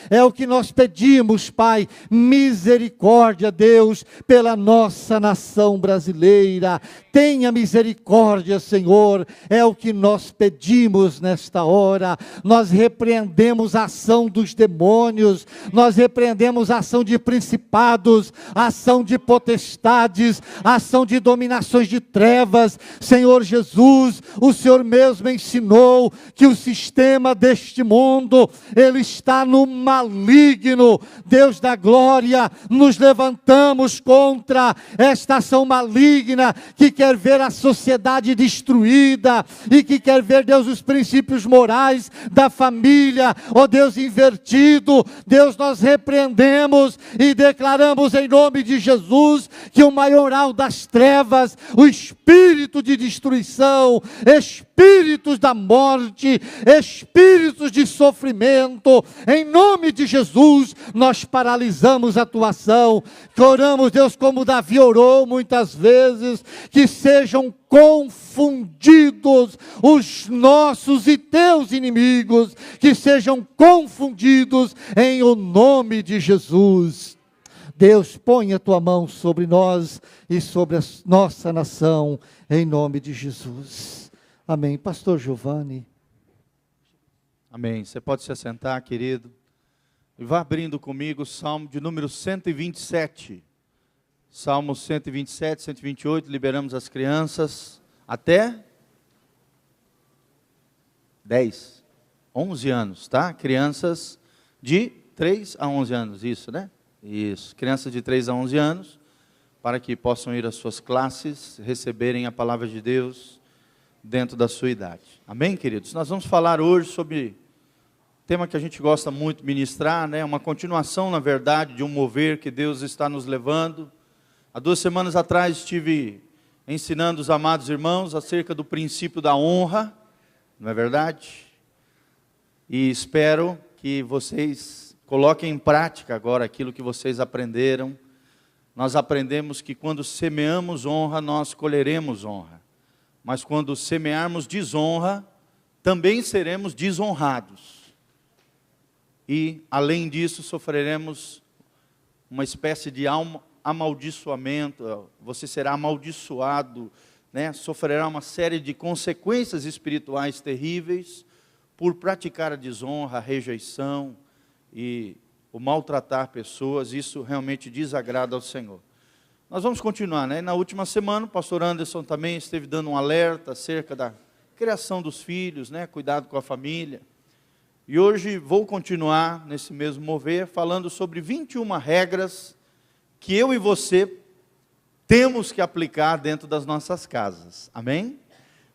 É o que nós pedimos, Pai. Misericórdia, Deus, pela nossa nação brasileira. Tenha misericórdia, Senhor. É o que nós pedimos nesta hora. Nós repreendemos a ação dos demônios. Nós repreendemos a ação de principados, a ação de potestades, a ação de dominações de trevas. Senhor Jesus, o Senhor mesmo ensinou que o sistema deste mundo, ele está no maligno. Deus da glória, nos levantamos contra esta ação maligna que quer ver a sociedade destruída e que quer ver, Deus, os princípios morais da família, ó Deus, invertido. Deus, nós repreendemos e declaramos em nome de Jesus que o maioral das trevas, o espírito de destruição, espíritos da morte, espíritos de sofrimento, em nome de Jesus, nós paralisamos a tua ação. Oramos, Deus, como Davi orou muitas vezes, que sejam confundidos os nossos e teus inimigos, que sejam confundidos em o nome de Jesus. Deus, põe a tua mão sobre nós e sobre a nossa nação, em nome de Jesus. Amém. Pastor Giovanni. Amém. Você pode se assentar, querido. E vá abrindo comigo o Salmo de número 127. Salmo 127, 128, liberamos as crianças até 11 anos, tá? Crianças de 3 a 11 anos, isso, né? Isso, crianças de 3 a 11 anos, para que possam ir às suas classes, receberem a palavra de Deus dentro da sua idade. Amém, queridos? Nós vamos falar hoje sobre um tema que a gente gosta muito de ministrar, né? Uma continuação, na verdade, de um mover que Deus está nos levando. Há 2 semanas atrás estive ensinando os amados irmãos acerca do princípio da honra, não é verdade? E espero que vocês coloquem em prática agora aquilo que vocês aprenderam. Nós aprendemos que quando semeamos honra, nós colheremos honra. Mas quando semearmos desonra, também seremos desonrados. E, além disso, sofreremos uma espécie de amaldiçoamento. Você será amaldiçoado, né? Sofrerá uma série de consequências espirituais terríveis por praticar a desonra, a rejeição e o maltratar pessoas. Isso realmente desagrada ao Senhor. Nós vamos continuar, né? Na última semana, o pastor Anderson também esteve dando um alerta acerca da criação dos filhos, né? Cuidado com a família. E hoje vou continuar nesse mesmo mover, falando sobre 21 regras que eu e você temos que aplicar dentro das nossas casas. Amém?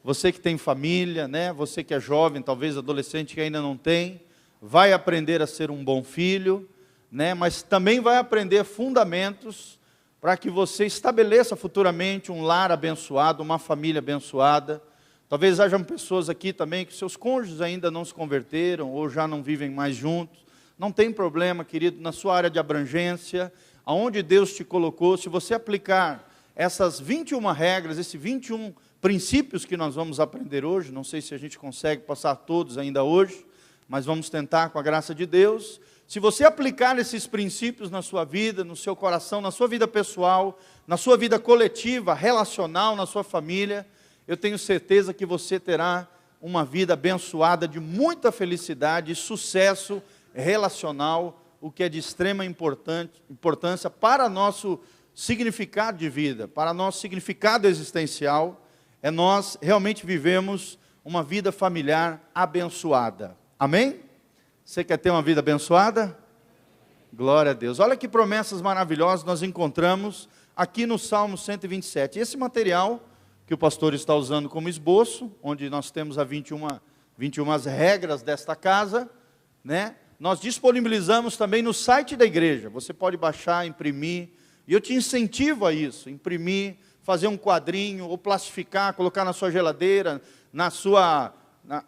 Você que tem família, né? Você que é jovem, talvez adolescente que ainda não tem, vai aprender a ser um bom filho, né? Mas também vai aprender fundamentos para que você estabeleça futuramente um lar abençoado, uma família abençoada. Talvez hajam pessoas aqui também que seus cônjuges ainda não se converteram ou já não vivem mais juntos. Não tem problema, querido, na sua área de abrangência, aonde Deus te colocou, se você aplicar essas 21 regras, esses 21 princípios que nós vamos aprender hoje, não sei se a gente consegue passar todos ainda hoje, mas vamos tentar com a graça de Deus. Se você aplicar esses princípios na sua vida, no seu coração, na sua vida pessoal, na sua vida coletiva, relacional, na sua família, eu tenho certeza que você terá uma vida abençoada de muita felicidade e sucesso relacional, o que é de extrema importância para nosso significado de vida, para nosso significado existencial, é nós realmente vivemos uma vida familiar abençoada. Amém? Você quer ter uma vida abençoada? Glória a Deus. Olha que promessas maravilhosas nós encontramos aqui no Salmo 127. Esse material que o pastor está usando como esboço, onde nós temos as 21 regras desta casa, né? Nós disponibilizamos também no site da igreja. Você pode baixar, imprimir, e eu te incentivo a isso, imprimir, fazer um quadrinho, ou plastificar, colocar na sua geladeira,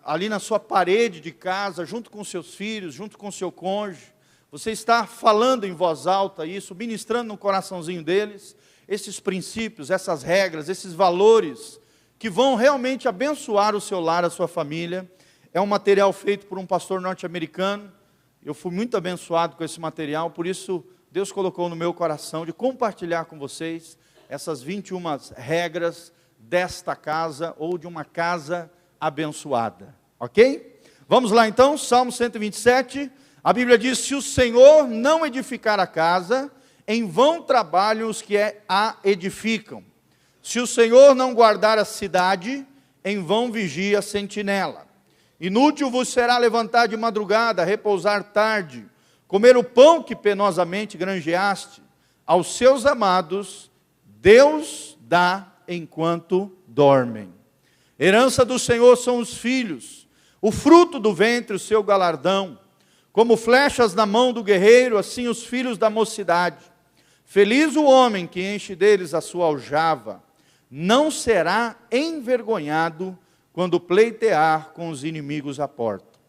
ali na sua parede de casa, junto com seus filhos, junto com seu cônjuge. Você está falando em voz alta isso, ministrando no coraçãozinho deles, esses princípios, essas regras, esses valores, que vão realmente abençoar o seu lar, a sua família. É um material feito por um pastor norte-americano, Eu fui muito abençoado com esse material, por isso Deus colocou no meu coração de compartilhar com vocês essas 21 regras desta casa ou de uma casa abençoada. Ok? Vamos lá então, Salmo 127. A Bíblia diz: se o Senhor não edificar a casa, em vão trabalham os que a edificam. Se o Senhor não guardar a cidade, em vão vigia a sentinela. Inútil vos será levantar de madrugada, repousar tarde, comer o pão que penosamente granjeaste. Aos seus amados, Deus dá enquanto dormem. Herança do Senhor são os filhos, o fruto do ventre, o seu galardão. Como flechas na mão do guerreiro, assim os filhos da mocidade. Feliz o homem que enche deles a sua aljava, não será envergonhado quando pleitear com os inimigos à porta.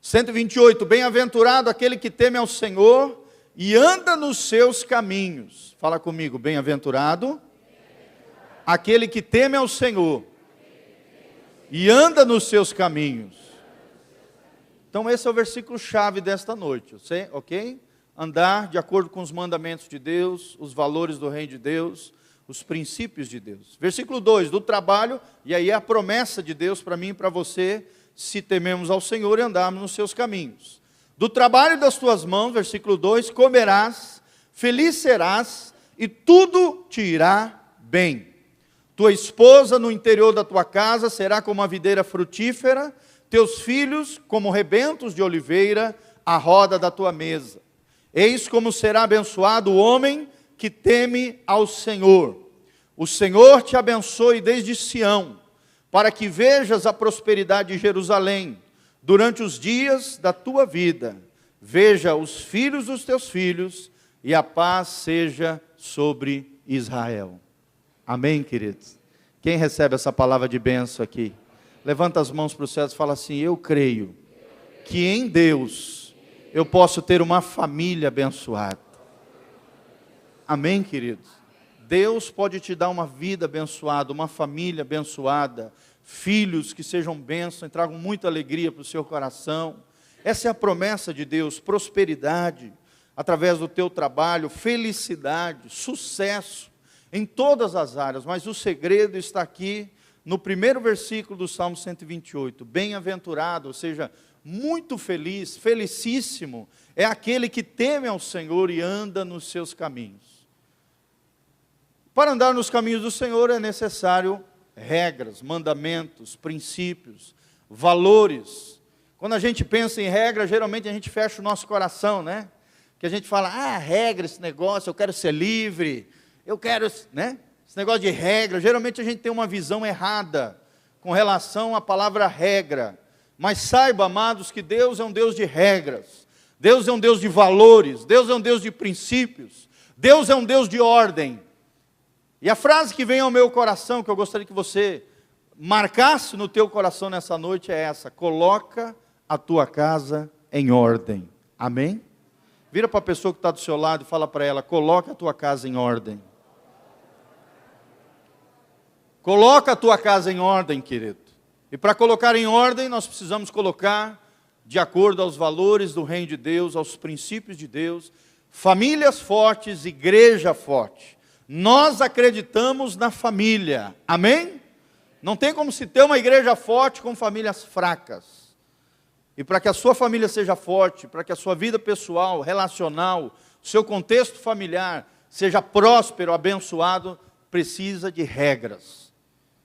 128, bem-aventurado aquele que teme ao Senhor e anda nos seus caminhos. Fala comigo, bem-aventurado aquele que teme ao Senhor e anda nos seus caminhos. Então esse é o versículo chave desta noite, ok? Andar de acordo com os mandamentos de Deus, os valores do reino de Deus, os princípios de Deus. Versículo 2, do trabalho, e aí é a promessa de Deus para mim e para você, se tememos ao Senhor e andarmos nos seus caminhos. Do trabalho das tuas mãos, versículo 2, comerás, feliz serás, e tudo te irá bem. Tua esposa no interior da tua casa será como a videira frutífera, teus filhos como rebentos de oliveira, à roda da tua mesa. Eis como será abençoado o homem que teme ao Senhor. O Senhor te abençoe desde Sião, para que vejas a prosperidade de Jerusalém, durante os dias da tua vida. Veja os filhos dos teus filhos, e a paz seja sobre Israel. Amém, queridos? Quem recebe essa palavra de bênção aqui? Levanta as mãos para o céu e fala assim: eu creio que em Deus eu posso ter uma família abençoada. Amém, queridos? Deus pode te dar uma vida abençoada, uma família abençoada, filhos que sejam bênçãos e tragam muita alegria para o seu coração. Essa é a promessa de Deus: prosperidade através do teu trabalho, felicidade, sucesso em todas as áreas. Mas o segredo está aqui no primeiro versículo do Salmo 128. Bem-aventurado, ou seja, muito feliz, felicíssimo, é aquele que teme ao Senhor e anda nos seus caminhos. Para andar nos caminhos do Senhor é necessário regras, mandamentos, princípios, valores. Quando a gente pensa em regra, geralmente a gente fecha o nosso coração, né? Que a gente fala: regra, esse negócio, eu quero ser livre, eu quero, né? Esse negócio de regra, geralmente a gente tem uma visão errada com relação à palavra regra. Mas saiba, amados, que Deus é um Deus de regras, Deus é um Deus de valores, Deus é um Deus de princípios, Deus é um Deus de ordem. E a frase que vem ao meu coração, que eu gostaria que você marcasse no teu coração nessa noite, é essa: coloca a tua casa em ordem. Amém? Vira para a pessoa que está do seu lado e fala para ela: coloca a tua casa em ordem. Coloca a tua casa em ordem, querido. E para colocar em ordem, nós precisamos colocar de acordo aos valores do reino de Deus, aos princípios de Deus, famílias fortes, igreja forte. Nós acreditamos na família, amém? Não tem como se ter uma igreja forte com famílias fracas. E para que a sua família seja forte, para que a sua vida pessoal, relacional, o seu contexto familiar seja próspero, abençoado, precisa de regras.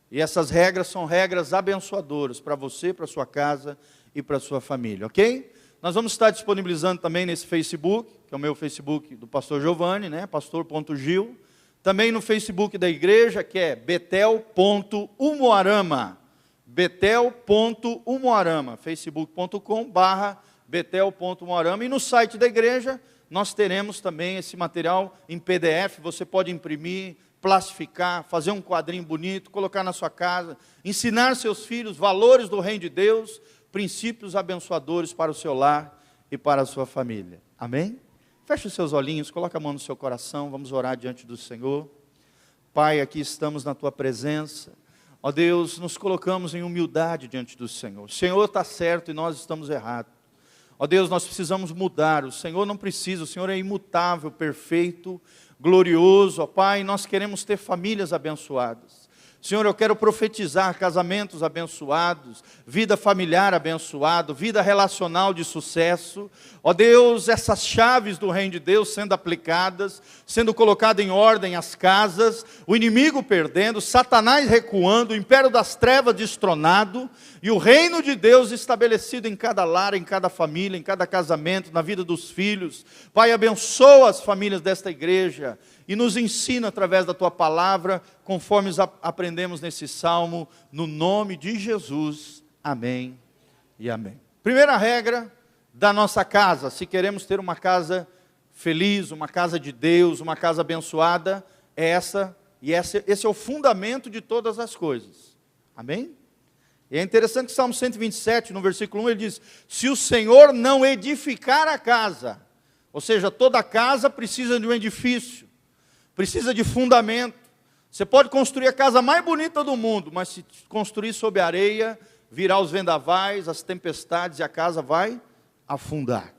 E essas regras são regras abençoadoras para você, para a sua casa e para a sua família, ok? Nós vamos estar disponibilizando também nesse Facebook, que é o meu Facebook do pastor Giovanni, né? pastor.gil. Também no Facebook da igreja, que é betel.umuarama. betel.umuarama, facebook.com/betel.umuarama. E no site da igreja, nós teremos também esse material em PDF, você pode imprimir, plastificar, fazer um quadrinho bonito, colocar na sua casa, ensinar seus filhos valores do reino de Deus, princípios abençoadores para o seu lar e para a sua família. Amém? Feche os seus olhinhos, coloque a mão no seu coração, vamos orar diante do Senhor. Pai, aqui estamos na tua presença. Ó Deus, nos colocamos em humildade diante do Senhor. O Senhor está certo e nós estamos errados. Ó Deus, nós precisamos mudar, o Senhor não precisa, o Senhor é imutável, perfeito, glorioso, ó Pai, nós queremos ter famílias abençoadas. Senhor, eu quero profetizar casamentos abençoados, vida familiar abençoada, vida relacional de sucesso. Ó Deus, essas chaves do reino de Deus sendo aplicadas, sendo colocadas em ordem as casas, o inimigo perdendo, Satanás recuando, o império das trevas destronado, e o reino de Deus estabelecido em cada lar, em cada família, em cada casamento, na vida dos filhos. Pai, abençoa as famílias desta igreja, e nos ensina através da Tua palavra, conforme aprendemos nesse salmo, no nome de Jesus, amém e amém. Primeira regra da nossa casa, se queremos ter uma casa feliz, uma casa de Deus, uma casa abençoada, é essa, e esse é o fundamento de todas as coisas, amém? E é interessante que o Salmo 127, no versículo 1, ele diz, se o Senhor não edificar a casa, ou seja, toda casa precisa de um edifício, precisa de fundamento. Você pode construir a casa mais bonita do mundo, mas se construir sob areia, virá os vendavais, as tempestades, e a casa vai afundar.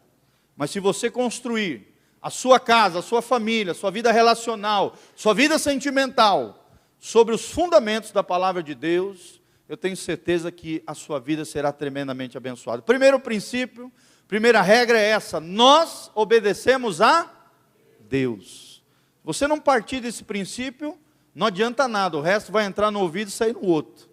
Mas se você construir a sua casa, a sua família, a sua vida relacional, sua vida sentimental, sobre os fundamentos da palavra de Deus, eu tenho certeza que a sua vida será tremendamente abençoada. Primeiro princípio, primeira regra é essa: nós obedecemos a Deus. Você não partir desse princípio, não adianta nada, o resto vai entrar no ouvido e sair no outro.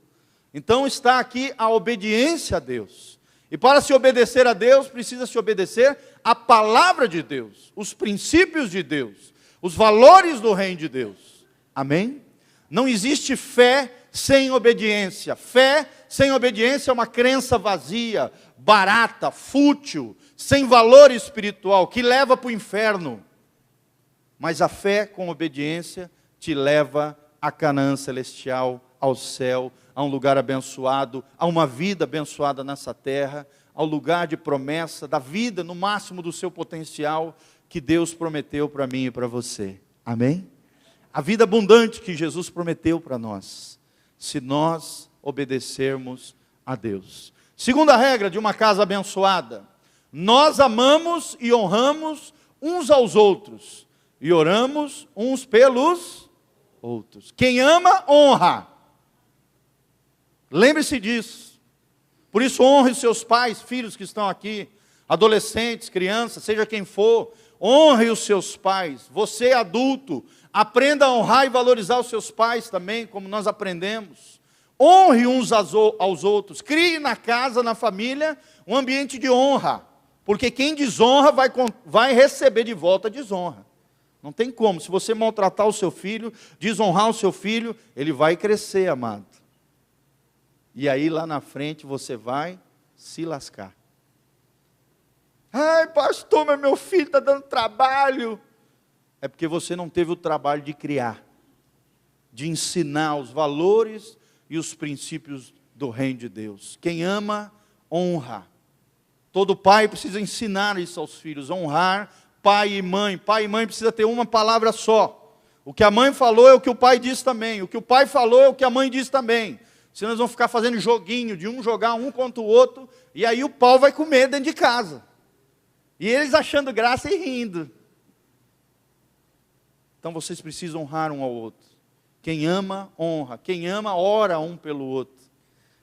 Então está aqui a obediência a Deus. E para se obedecer a Deus, precisa se obedecer à palavra de Deus, os princípios de Deus, os valores do reino de Deus. Amém? Não existe fé sem obediência. Fé sem obediência é uma crença vazia, barata, fútil, sem valor espiritual, que leva para o inferno. Mas a fé com obediência te leva a Canaã celestial, ao céu, a um lugar abençoado, a uma vida abençoada nessa terra, ao lugar de promessa, da vida no máximo do seu potencial, que Deus prometeu para mim e para você. Amém? A vida abundante que Jesus prometeu para nós, se nós obedecermos a Deus. Segunda regra de uma casa abençoada: nós amamos e honramos uns aos outros, e oramos uns pelos outros. Quem ama, honra. Lembre-se disso. Por isso, honre os seus pais, filhos que estão aqui, adolescentes, crianças, seja quem for. Honre os seus pais. Você, adulto, aprenda a honrar e valorizar os seus pais também, como nós aprendemos. Honre uns aos outros. Crie na casa, na família, um ambiente de honra. Porque quem desonra vai receber de volta desonra. Não tem como. Se você maltratar o seu filho, desonrar o seu filho, ele vai crescer, amado. E aí lá na frente você vai se lascar. Ai, pastor, mas meu filho está dando trabalho. É porque você não teve o trabalho de criar, de ensinar os valores e os princípios do reino de Deus. Quem ama, honra. Todo pai precisa ensinar isso aos filhos, honrar pai e mãe. Pai e mãe precisa ter uma palavra só. O que a mãe falou é o que o pai diz também. O que o pai falou é o que a mãe diz também. Senão nós vamos ficar fazendo joguinho de um jogar um contra o outro, e aí o pau vai comer dentro de casa. E eles achando graça e rindo. Então vocês precisam honrar um ao outro. Quem ama, honra. Quem ama, ora um pelo outro.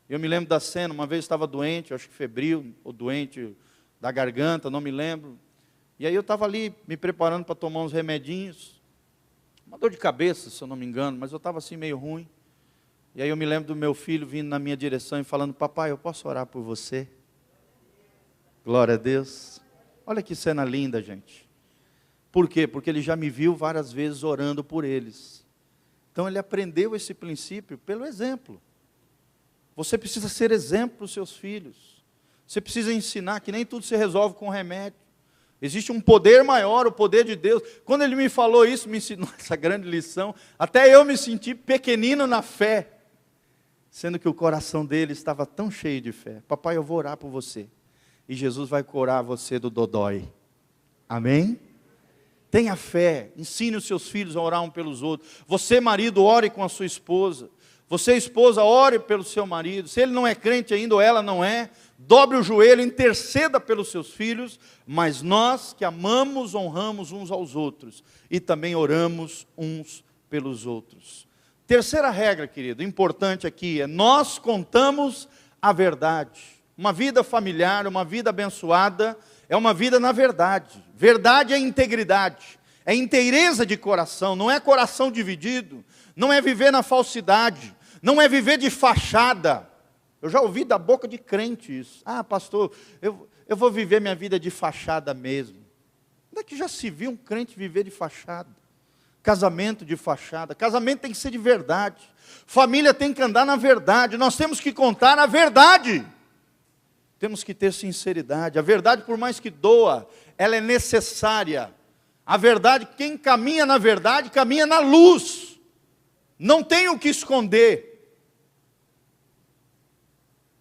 Eu me lembro da cena, uma vez eu estava doente, acho que febril, ou doente da garganta, não me lembro. E aí eu estava ali me preparando para tomar uns remedinhos. Uma dor de cabeça, se eu não me engano, mas eu estava assim meio ruim. E aí eu me lembro do meu filho vindo na minha direção e falando: papai, eu posso orar por você? Glória a Deus. Olha que cena linda, gente. Por quê? Porque ele já me viu várias vezes orando por eles. Então ele aprendeu esse princípio pelo exemplo. Você precisa ser exemplo para os seus filhos. Você precisa ensinar que nem tudo se resolve com remédio. Existe um poder maior, o poder de Deus. Quando ele me falou isso, me ensinou essa grande lição, até eu me senti pequenino na fé, sendo que o coração dele estava tão cheio de fé. Papai, eu vou orar por você, e Jesus vai curar você do dodói. Amém? Tenha fé, ensine os seus filhos a orar um pelos outros. Você, marido, ore com a sua esposa. Você, esposa, ore pelo seu marido. Se ele não é crente ainda ou ela não é, dobre o joelho, interceda pelos seus filhos, mas nós que amamos, honramos uns aos outros e também oramos uns pelos outros. Terceira regra, querido, importante aqui, é nós contamos a verdade. Uma vida familiar, uma vida abençoada, é uma vida na verdade. Verdade é integridade, é inteireza de coração, não é coração dividido, não é viver na falsidade, não é viver de fachada. Eu já ouvi da boca de crente isso. Ah, pastor, eu vou viver minha vida de fachada mesmo. Onde é que já se viu um crente viver de fachada? Casamento de fachada. Casamento tem que ser de verdade. Família tem que andar na verdade. Nós temos que contar a verdade. Temos que ter sinceridade. A verdade, por mais que doa, ela é necessária. A verdade, quem caminha na verdade, caminha na luz. Não tem o que esconder.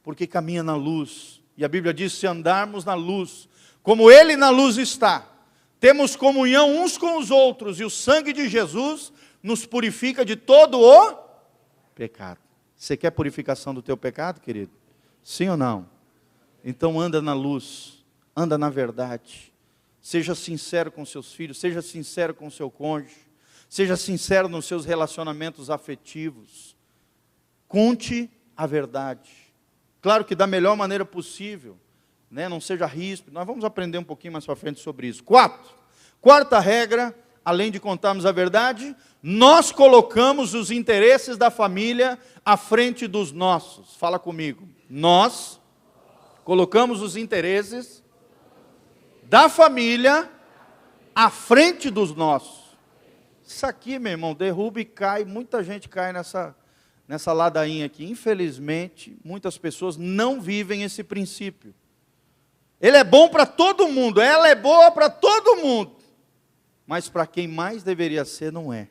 Porque caminha na luz. E a Bíblia diz, se andarmos na luz, como Ele na luz está, temos comunhão uns com os outros, e o sangue de Jesus nos purifica de todo o pecado. Você quer purificação do teu pecado, querido? Sim ou não? Então anda na luz, anda na verdade. Seja sincero com seus filhos, seja sincero com seu cônjuge, seja sincero nos seus relacionamentos afetivos. Conte a verdade. Claro que da melhor maneira possível. Não seja ríspido. Nós vamos aprender um pouquinho mais para frente sobre isso. Quarta regra, além de contarmos a verdade, nós colocamos os interesses da família à frente dos nossos. Fala comigo. Nós colocamos os interesses da família à frente dos nossos. Isso aqui, meu irmão, derruba e cai. Muita gente cai nessa ladainha aqui. Infelizmente, muitas pessoas não vivem esse princípio. Ele é bom para todo mundo, ela é boa para todo mundo, mas para quem mais deveria ser, não é.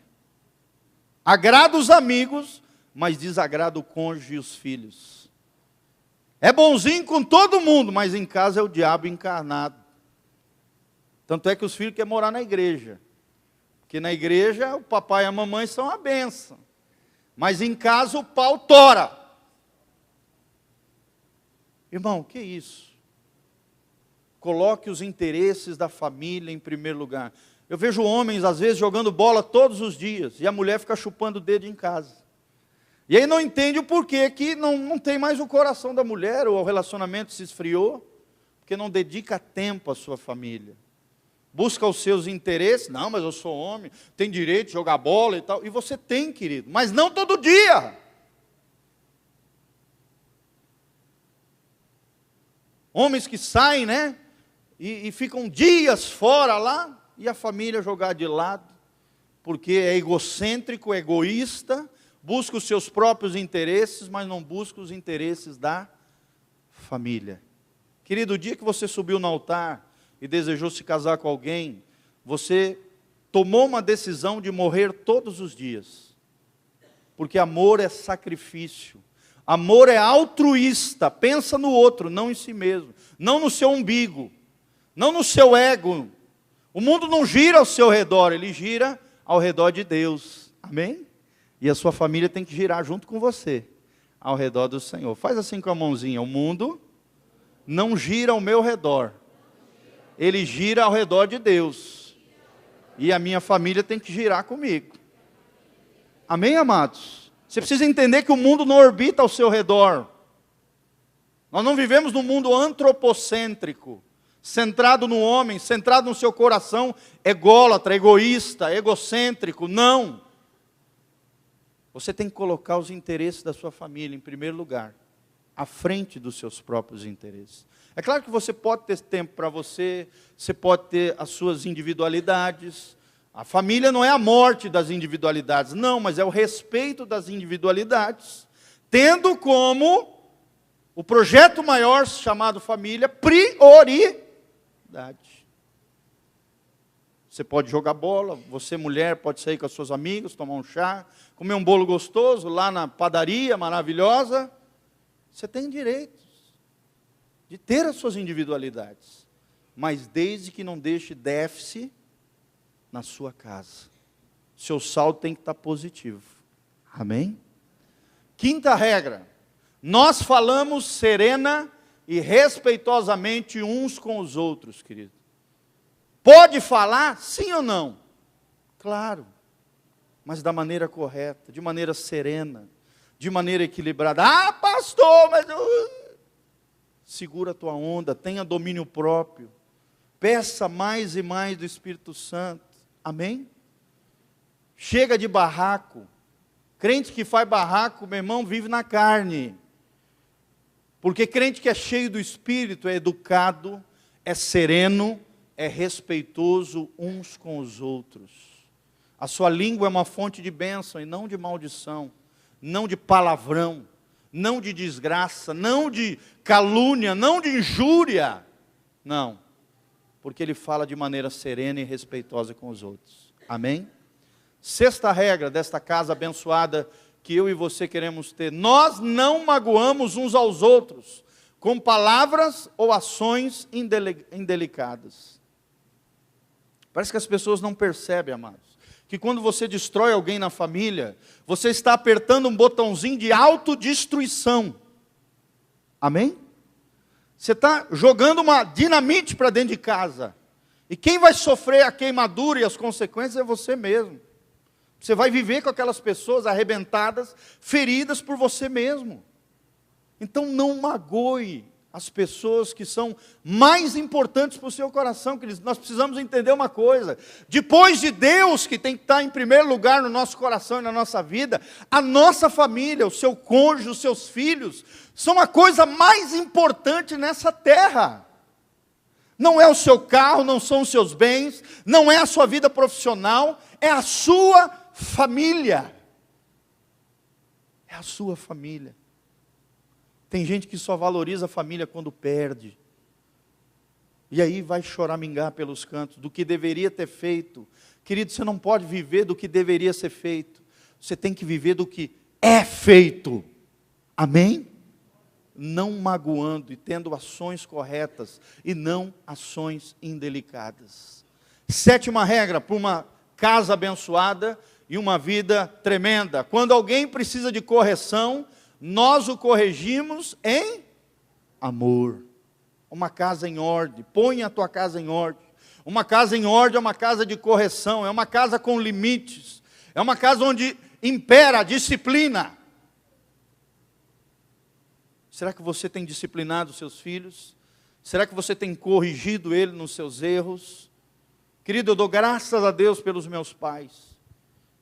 Agrada os amigos, mas desagrada o cônjuge e os filhos. É bonzinho com todo mundo, mas em casa é o diabo encarnado. Tanto é que os filhos querem morar na igreja, porque na igreja o papai e a mamãe são a bênção, mas em casa o pau tora. Irmão, que isso? Coloque os interesses da família em primeiro lugar. Eu vejo homens, às vezes, jogando bola todos os dias, e a mulher fica chupando o dedo em casa. E aí não entende o porquê que não tem mais o coração da mulher, ou o relacionamento se esfriou, porque não dedica tempo à sua família. Busca os seus interesses, não, mas eu sou homem, tenho direito de jogar bola e tal. E você tem, querido, mas não todo dia. Homens que saem, e ficam dias fora lá, e a família jogar de lado, porque é egocêntrico, egoísta, busca os seus próprios interesses, mas não busca os interesses da família. Querido, o dia que você subiu no altar e desejou se casar com alguém, você tomou uma decisão de morrer todos os dias, porque amor é sacrifício. Amor é altruísta, pensa no outro, não em si mesmo, não no seu umbigo, não no seu ego. O mundo não gira ao seu redor, ele gira ao redor de Deus. Amém? E a sua família tem que girar junto com você, ao redor do Senhor. Faz assim com a mãozinha. O mundo não gira ao meu redor, ele gira ao redor de Deus. E a minha família tem que girar comigo. Amém, amados? Você precisa entender que o mundo não orbita ao seu redor. Nós não vivemos num mundo antropocêntrico, centrado no homem, centrado no seu coração, ególatra, egoísta, egocêntrico. Não. Você tem que colocar os interesses da sua família em primeiro lugar, à frente dos seus próprios interesses. É claro que você pode ter tempo para você, você pode ter as suas individualidades. A família não é a morte das individualidades, não, mas é o respeito das individualidades, tendo como o projeto maior chamado família prioridade. Você pode jogar bola, você mulher pode sair com as suas amigas, tomar um chá, comer um bolo gostoso lá na padaria maravilhosa. Você tem direitos de ter as suas individualidades, mas desde que não deixe déficit na sua casa. Seu saldo tem que estar positivo. Amém? Quinta regra. Nós falamos serena e respeitosamente uns com os outros, querido. Pode falar, sim ou não? Claro, mas da maneira correta, de maneira serena, de maneira equilibrada. Ah, pastor, mas segura a tua onda, tenha domínio próprio, peça mais e mais do Espírito Santo, amém? Chega de barraco. Crente que faz barraco, meu irmão, vive na carne. Porque crente que é cheio do Espírito, é educado, é sereno, é respeitoso uns com os outros. A sua língua é uma fonte de bênção e não de maldição, não de palavrão, não de desgraça, não de calúnia, não de injúria. Não, porque ele fala de maneira serena e respeitosa com os outros. Amém? Sexta regra desta casa abençoada que eu e você queremos ter: nós não magoamos uns aos outros com palavras ou ações indelicadas. Parece que as pessoas não percebem, amados, que quando você destrói alguém na família, você está apertando um botãozinho de autodestruição. Amém? Você está jogando uma dinamite para dentro de casa. E quem vai sofrer a queimadura e as consequências é você mesmo. Você vai viver com aquelas pessoas arrebentadas, feridas por você mesmo. Então não magoe as pessoas que são mais importantes para o seu coração, queridos. Nós precisamos entender uma coisa: depois de Deus, que tem que estar em primeiro lugar no nosso coração e na nossa vida, a nossa família, o seu cônjuge, os seus filhos, são a coisa mais importante nessa terra. Não é o seu carro, não são os seus bens, não é a sua vida profissional, é a sua família. É a sua família. Tem gente que só valoriza a família quando perde. E aí vai choramingar pelos cantos do que deveria ter feito. Querido, você não pode viver do que deveria ser feito. Você tem que viver do que é feito. Amém? Não magoando e tendo ações corretas e não ações indelicadas. Sétima regra para uma casa abençoada e uma vida tremenda: quando alguém precisa de correção, nós o corrigimos em amor. Uma casa em ordem, põe a tua casa em ordem. Uma casa em ordem é uma casa de correção, é uma casa com limites, é uma casa onde impera a disciplina. Será que você tem disciplinado os seus filhos? Será que você tem corrigido eles nos seus erros? Querido, eu dou graças a Deus pelos meus pais.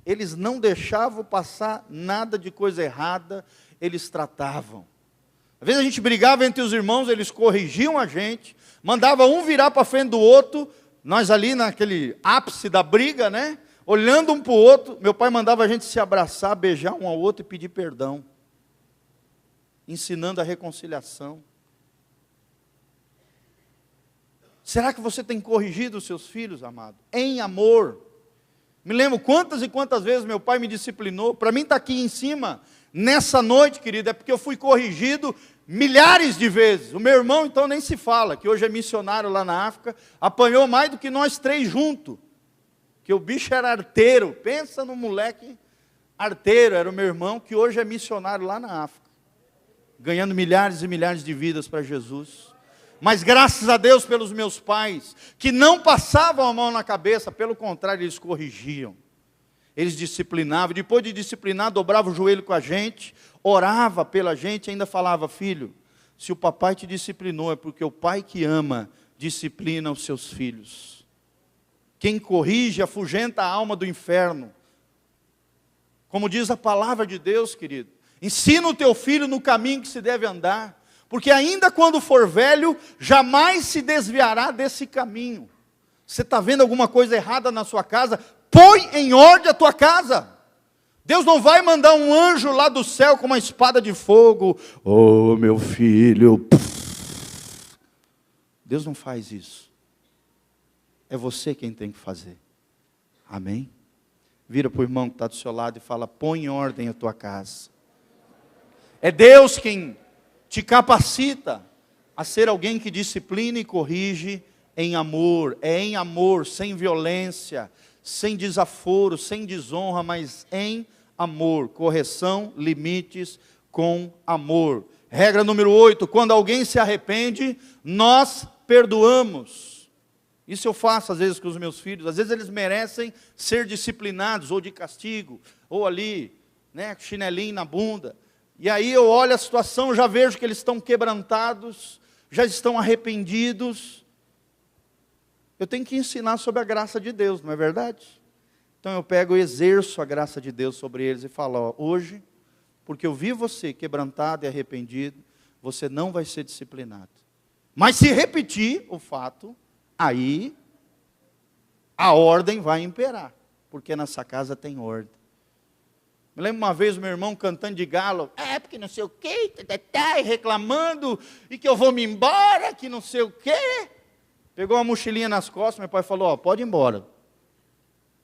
Eles não deixavam passar nada de coisa errada, eles tratavam. Às vezes a gente brigava entre os irmãos, eles corrigiam a gente, mandava um virar para frente do outro, nós ali naquele ápice da briga, né? Olhando um para o outro, meu pai mandava a gente se abraçar, beijar um ao outro e pedir perdão. Ensinando a reconciliação. Será que você tem corrigido os seus filhos, amado? Em amor. Me lembro quantas e quantas vezes meu pai me disciplinou. Para mim estar aqui em cima, nessa noite, querido, é porque eu fui corrigido milhares de vezes. O meu irmão, então, nem se fala, que hoje é missionário lá na África, apanhou mais do que nós três juntos. Que o bicho era arteiro. Pensa no moleque arteiro, era o meu irmão, que hoje é missionário lá na África, ganhando milhares e milhares de vidas para Jesus. Mas graças a Deus pelos meus pais, que não passavam a mão na cabeça, pelo contrário, eles corrigiam, eles disciplinavam, depois de disciplinar, dobrava o joelho com a gente, orava pela gente, ainda falava: filho, se o papai te disciplinou, é porque o pai que ama, disciplina os seus filhos. Quem corrige, afugenta a alma do inferno. Como diz a palavra de Deus, querido, ensina o teu filho no caminho que se deve andar, porque ainda quando for velho, jamais se desviará desse caminho. Você está vendo alguma coisa errada na sua casa? Põe em ordem a tua casa. Deus não vai mandar um anjo lá do céu com uma espada de fogo. Oh, meu filho. Deus não faz isso. É você quem tem que fazer. Amém? Vira para o irmão que está do seu lado e fala: põe em ordem a tua casa. É Deus quem te capacita a ser alguém que disciplina e corrige em amor. É em amor, sem violência, sem desaforo, sem desonra, mas em amor. Correção, limites com amor. Regra número 8, quando alguém se arrepende, nós perdoamos. Isso eu faço às vezes com os meus filhos. Às vezes eles merecem ser disciplinados, ou de castigo, ou ali, né, chinelinho na bunda. E aí eu olho a situação, já vejo que eles estão quebrantados, já estão arrependidos. Eu tenho que ensinar sobre a graça de Deus, não é verdade? Então eu pego e exerço a graça de Deus sobre eles e falo, ó, hoje, porque eu vi você quebrantado e arrependido, você não vai ser disciplinado. Mas se repetir o fato, aí a ordem vai imperar, porque nessa casa tem ordem. Me lembro uma vez o meu irmão cantando de galo, porque não sei o quê, e reclamando, e que eu vou me embora, que não sei o quê. Pegou uma mochilinha nas costas, meu pai falou, ó, pode ir embora.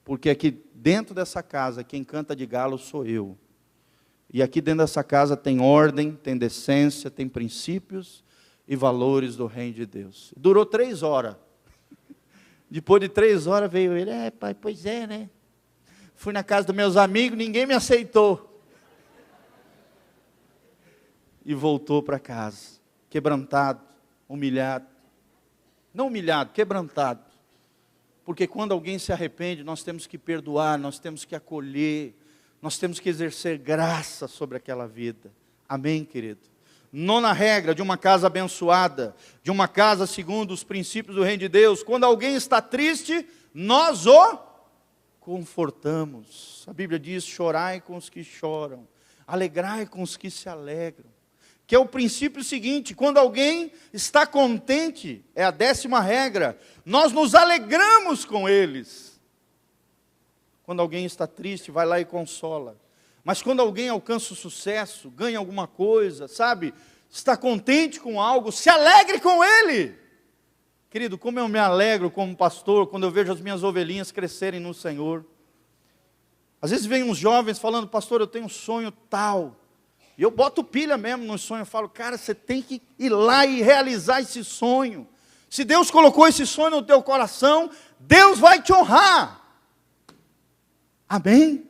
Porque aqui dentro dessa casa, quem canta de galo sou eu. E aqui dentro dessa casa tem ordem, tem decência, tem princípios e valores do reino de Deus. Durou 3 horas. Depois de 3 horas veio ele, pai, pois é, né? Fui na casa dos meus amigos, ninguém me aceitou. E voltou para casa, quebrantado, humilhado. Não humilhado, quebrantado. Porque quando alguém se arrepende, nós temos que perdoar, nós temos que acolher, nós temos que exercer graça sobre aquela vida. Amém, querido? 9ª regra de uma casa abençoada, de uma casa segundo os princípios do reino de Deus. Quando alguém está triste, nós o confortamos. A Bíblia diz, chorai com os que choram, alegrai com os que se alegram. Que é o princípio seguinte, quando alguém está contente, é a 10ª regra, nós nos alegramos com eles. Quando alguém está triste, vai lá e consola. Mas quando alguém alcança o sucesso, ganha alguma coisa, sabe, está contente com algo, se alegre com ele. Querido, como eu me alegro como pastor, quando eu vejo as minhas ovelhinhas crescerem no Senhor. Às vezes vem uns jovens falando, pastor, eu tenho um sonho tal. E eu boto pilha mesmo no sonho, eu falo, cara, você tem que ir lá e realizar esse sonho. Se Deus colocou esse sonho no teu coração, Deus vai te honrar. Amém?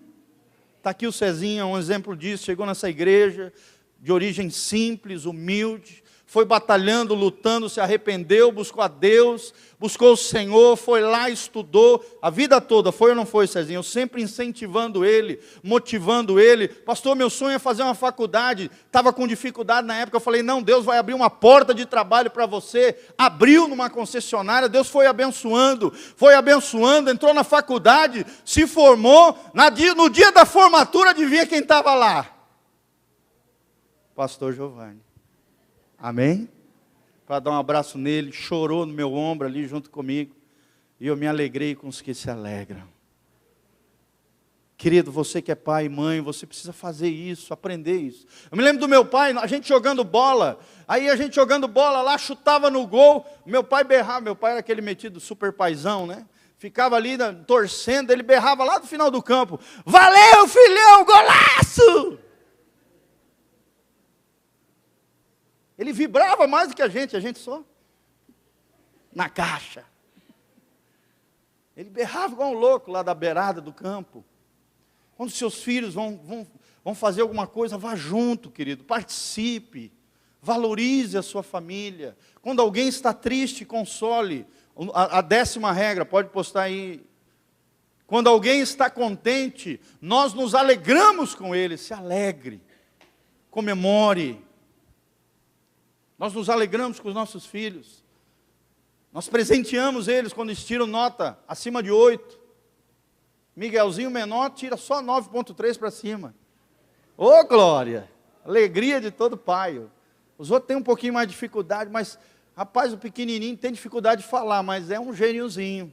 Está aqui o Cezinha, um exemplo disso, chegou nessa igreja, de origem simples, humilde, foi batalhando, lutando, se arrependeu, buscou a Deus, buscou o Senhor, foi lá, estudou, a vida toda, foi ou não foi, Cezinha? Eu sempre incentivando ele, motivando ele, pastor, meu sonho é fazer uma faculdade, estava com dificuldade na época, eu falei, não, Deus vai abrir uma porta de trabalho para você, abriu numa concessionária, Deus foi abençoando, entrou na faculdade, se formou, no dia da formatura, adivinha quem estava lá? Pastor Giovanni. Amém? Para dar um abraço nele, chorou no meu ombro ali junto comigo, e eu me alegrei com os que se alegram. Querido, você que é pai e mãe, você precisa fazer isso, aprender isso. Eu me lembro do meu pai, a gente jogando bola, aí a gente jogando bola lá, chutava no gol, meu pai berrava, meu pai era aquele metido super paizão, né? Ficava ali torcendo, ele berrava lá do final do campo, valeu filhão, golaço! Ele vibrava mais do que a gente só na caixa. Ele berrava igual um louco lá da beirada do campo. Quando seus filhos vão fazer alguma coisa, vá junto, querido, participe, valorize a sua família. Quando alguém está triste, console. A 10ª regra, pode postar aí. Quando alguém está contente, nós nos alegramos com ele, se alegre, comemore. Nós nos alegramos com os nossos filhos. Nós presenteamos eles quando eles tiram nota acima de 8. Miguelzinho menor tira só 9,3 para cima. Ô glória! Alegria de todo pai. Os outros têm um pouquinho mais de dificuldade, mas, rapaz, o pequenininho tem dificuldade de falar, mas é um gêniozinho.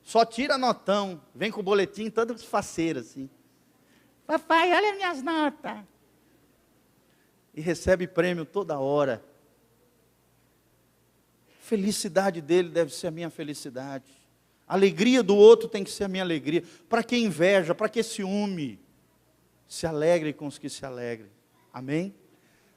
Só tira notão, vem com o boletim todo faceiro assim. Papai, olha minhas notas. E recebe prêmio toda hora. Felicidade dele deve ser a minha felicidade. A alegria do outro tem que ser a minha alegria. Para que inveja, para que ciúme? Se alegre com os que se alegrem. Amém?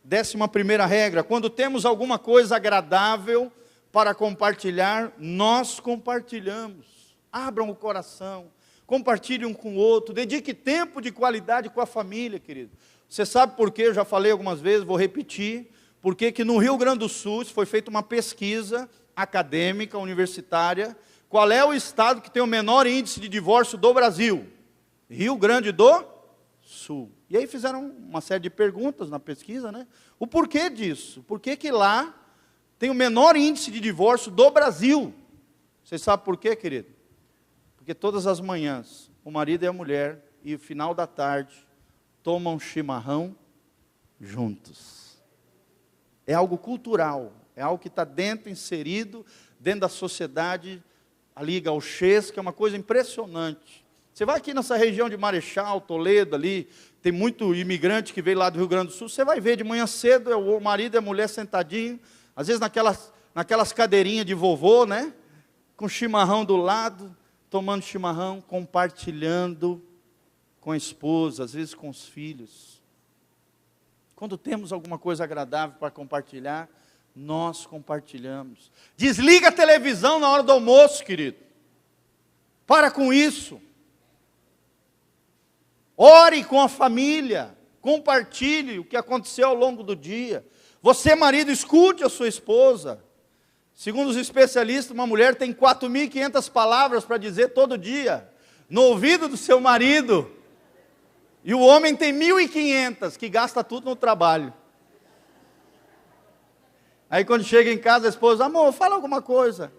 11ª regra, quando temos alguma coisa agradável para compartilhar, nós compartilhamos. Abram o coração, compartilhe um com o outro, dedique tempo de qualidade com a família, querido. Você sabe por quê? Eu já falei algumas vezes, vou repetir. Porque que no Rio Grande do Sul foi feita uma pesquisa acadêmica, universitária. Qual é o estado que tem o menor índice de divórcio do Brasil? Rio Grande do Sul. E aí fizeram uma série de perguntas na pesquisa, né? O porquê disso? Por que que lá tem o menor índice de divórcio do Brasil? Vocês sabem por quê, querido? Porque todas as manhãs, o marido e a mulher, e no final da tarde, tomam chimarrão juntos. É algo cultural, é algo que está inserido dentro da sociedade, ali gauchesca, é uma coisa impressionante. Você vai aqui nessa região de Marechal, Toledo ali, tem muito imigrante que veio lá do Rio Grande do Sul, você vai ver de manhã cedo, é o marido e a mulher sentadinho, às vezes naquelas cadeirinhas de vovô, né? Com chimarrão do lado, tomando chimarrão, compartilhando com a esposa, às vezes com os filhos. Quando temos alguma coisa agradável para compartilhar, nós compartilhamos. Desliga a televisão na hora do almoço, querido. Para com isso. Ore com a família. Compartilhe o que aconteceu ao longo do dia. Você, marido, escute a sua esposa. Segundo os especialistas, uma mulher tem 4.500 palavras para dizer todo dia, no ouvido do seu marido. E o homem tem 1.500, que gasta tudo no trabalho. Aí quando chega em casa, a esposa, amor, fala alguma coisa.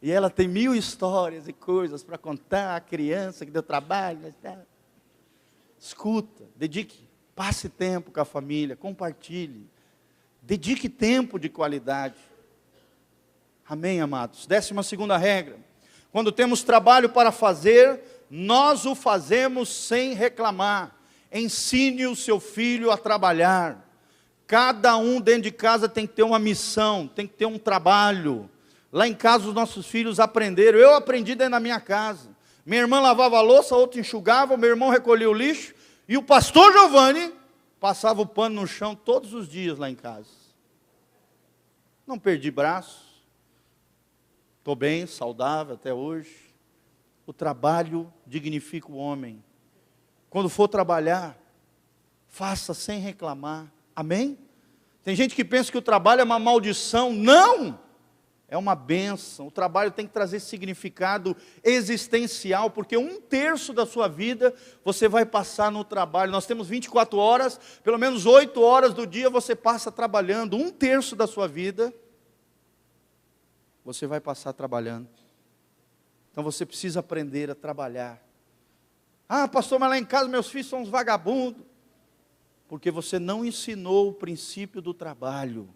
E ela tem 1.000 histórias e coisas para contar, a criança que deu trabalho. Escuta, dedique, passe tempo com a família, compartilhe. Dedique tempo de qualidade. Amém, amados? 12ª regra. Quando temos trabalho para fazer, nós o fazemos sem reclamar. Ensine o seu filho a trabalhar. Cada um dentro de casa tem que ter uma missão, tem que ter um trabalho. Lá em casa os nossos filhos aprenderam. Eu aprendi dentro da minha casa. Minha irmã lavava a louça, outra enxugava, meu irmão recolhia o lixo. E o pastor Giovanni passava o pano no chão todos os dias lá em casa. Não perdi braço. Estou bem, saudável até hoje. O trabalho dignifica o homem. Quando for trabalhar, faça sem reclamar. Amém? Tem gente que pensa que o trabalho é uma maldição. Não! É uma bênção. O trabalho tem que trazer significado existencial, porque 1/3 da sua vida você vai passar no trabalho. Nós temos 24 horas, pelo menos 8 horas do dia você passa trabalhando. 1/3 da sua vida você vai passar trabalhando. Então você precisa aprender a trabalhar. Ah, pastor, mas lá em casa meus filhos são uns vagabundos. Porque você não ensinou o princípio do trabalho.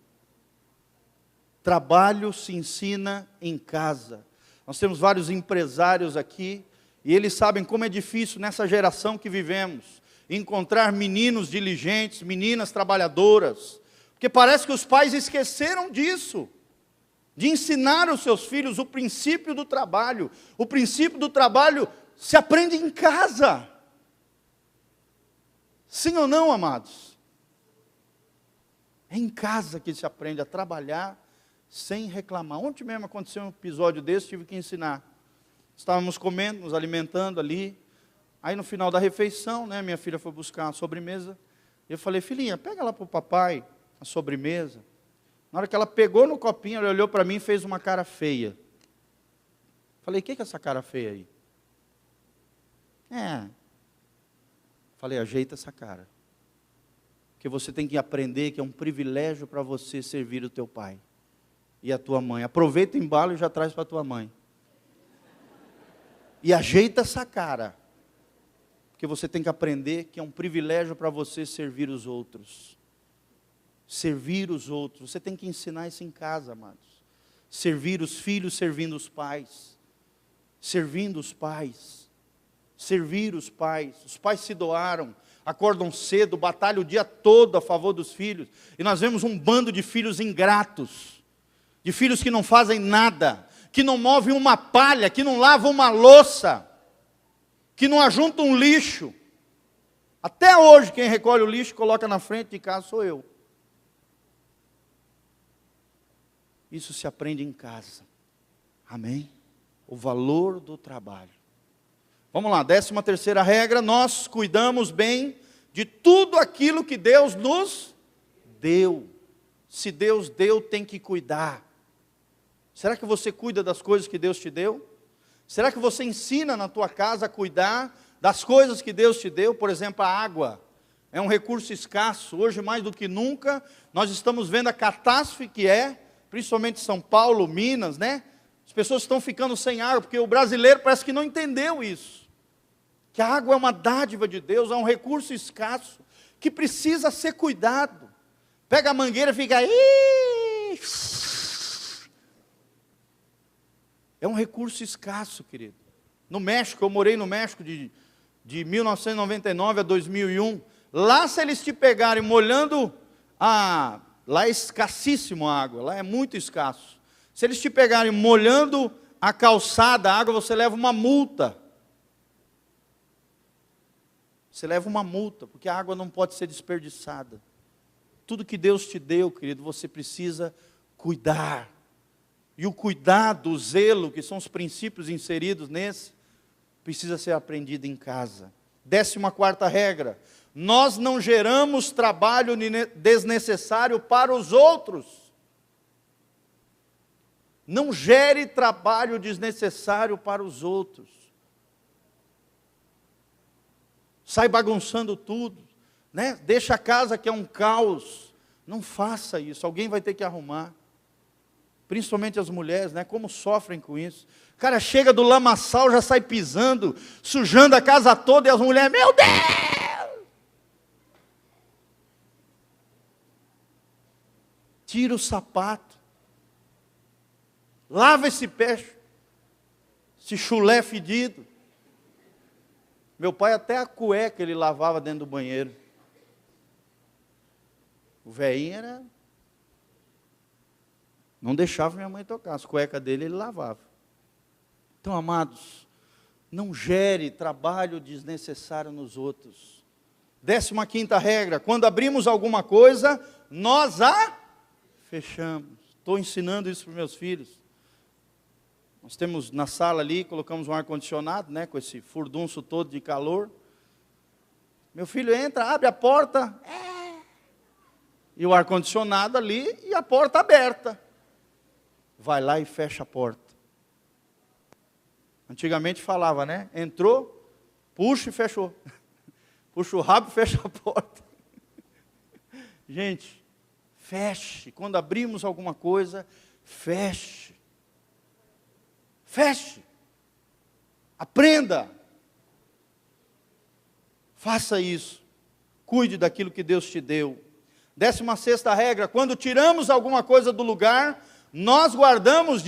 Trabalho se ensina em casa. Nós temos vários empresários aqui, e eles sabem como é difícil nessa geração que vivemos, encontrar meninos diligentes, meninas trabalhadoras. Porque parece que os pais esqueceram disso. De ensinar os seus filhos o princípio do trabalho. O princípio do trabalho se aprende em casa. Sim ou não, amados? É em casa que se aprende a trabalhar sem reclamar. Ontem mesmo aconteceu um episódio desse, tive que ensinar. Estávamos comendo, nos alimentando ali. Aí no final da refeição, né, minha filha foi buscar a sobremesa. Eu falei, filhinha, pega lá para o papai a sobremesa. Na hora que ela pegou no copinho, ela olhou para mim e fez uma cara feia. Falei, o que é essa cara feia aí? Falei, ajeita essa cara. Porque você tem que aprender que é um privilégio para você servir o teu pai e a tua mãe. Aproveita o embalo e já traz para a tua mãe. E ajeita essa cara. Porque você tem que aprender que é um privilégio para você servir os outros. Servir os outros. Você tem que ensinar isso em casa, amados. Servir os filhos servindo os pais. Servindo os pais. Servir os pais. Os pais se doaram, acordam cedo, batalham o dia todo a favor dos filhos. E nós vemos um bando de filhos ingratos. De filhos que não fazem nada. Que não movem uma palha, que não lavam uma louça. Que não ajuntam um lixo. Até hoje quem recolhe o lixo coloca na frente de casa sou eu. Isso se aprende em casa. Amém? O valor do trabalho. Vamos lá, 13ª regra, nós cuidamos bem de tudo aquilo que Deus nos deu. Se Deus deu, tem que cuidar. Será que você cuida das coisas que Deus te deu? Será que você ensina na tua casa a cuidar das coisas que Deus te deu? Por exemplo, a água é um recurso escasso. Hoje, mais do que nunca, nós estamos vendo a catástrofe que é, principalmente São Paulo, Minas, né? As pessoas estão ficando sem água, porque o brasileiro parece que não entendeu isso. Que a água é uma dádiva de Deus, é um recurso escasso, que precisa ser cuidado. Pega a mangueira e fica aí. É um recurso escasso, querido. No México, eu morei no México de 1999 a 2001. Lá, se eles te pegarem molhando, lá é escassíssimo a água, lá é muito escasso. Se eles te pegarem molhando a calçada, a água, você leva uma multa. Você leva uma multa, porque a água não pode ser desperdiçada. Tudo que Deus te deu, querido, você precisa cuidar. E o cuidado, o zelo, que são os princípios inseridos nesse, precisa ser aprendido em casa. 14ª regra, nós não geramos trabalho desnecessário para os outros. Não gere trabalho desnecessário para os outros. Sai bagunçando tudo, né? Deixa a casa que é um caos. Não faça isso, alguém vai ter que arrumar. Principalmente as mulheres, né? Como sofrem com isso. O cara chega do lamaçal, já sai pisando, sujando a casa toda, e as mulheres, meu Deus! Tira o sapato. Lava esse pé, esse chulé fedido. Meu pai até a cueca ele lavava dentro do banheiro. O velhinho não deixava minha mãe tocar. As cuecas dele ele lavava. Então, amados, não gere trabalho desnecessário nos outros. 15ª regra, quando abrimos alguma coisa, nós a fechamos. Estou ensinando isso para os meus filhos. Nós temos na sala ali, colocamos um ar-condicionado, né, com esse furdunço todo de calor. Meu filho entra, abre a porta, e o ar-condicionado ali, e a porta aberta. Vai lá e fecha a porta. Antigamente falava, né, entrou, puxa e fechou. Puxa o rabo e fecha a porta. Gente, feche. Quando abrimos alguma coisa, feche. Feche, aprenda, faça isso, cuide daquilo que Deus te deu. 16ª regra, quando tiramos alguma coisa do lugar, nós guardamos